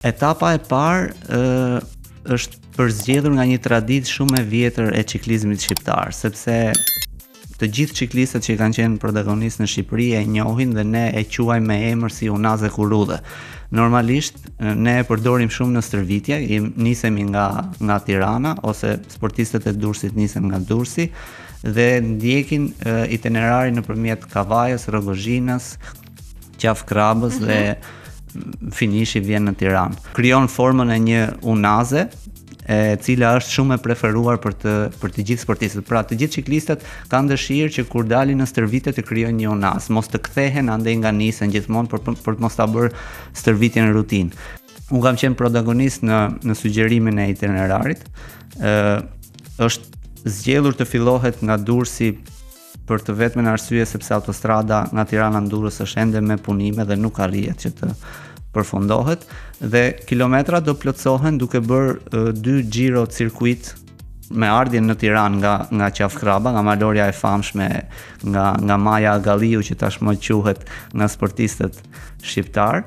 Etapa e parë është përzgjedhur nga një traditë shumë e vjetër e ciklizmit shqiptar, sepse të gjithë ciklistët që kanë qenë protagonistë në Shqipëri e njohin dhe ne e quajmë me emër si Unaze Kurrudhe. Normalisht ne e përdorim shumë në stërvitje, nisemi nga Tirana ose sportistët e Durrësit nisen nga Durrësi dhe ndjekin itinerarin nëpërmjet Kavajës, Rrogozhinës, Qafkrabës dhe finishi vjen në Tiranë. Krijon formën e një unaze, e cila është shumë e preferuar për të gjithë sportistët. Pra, të gjithë ciklistët kanë dëshirë që kur dalin në stërvitje të krijojnë një unazë, mos të kthehen andej nga nisen gjithmonë për të mos ta bërë stërvitjen rutinë. Unë kam qenë protagonist në sugjerimin e itinerarit. Është zgjedhur të fillohet nga Durrësi për të vetmen arsye sepse autostrada nga Tirana në Durrës është ende me punime dhe nuk arrihet që të përfundohet dhe kilometrat do plotësohen duke bërë 2 xhiro cirkuit me ardhjen në Tiranë nga Qafkraba, nga malorja e famshme, nga Maja Galliu që tashmë quhet nga sportistët shqiptar.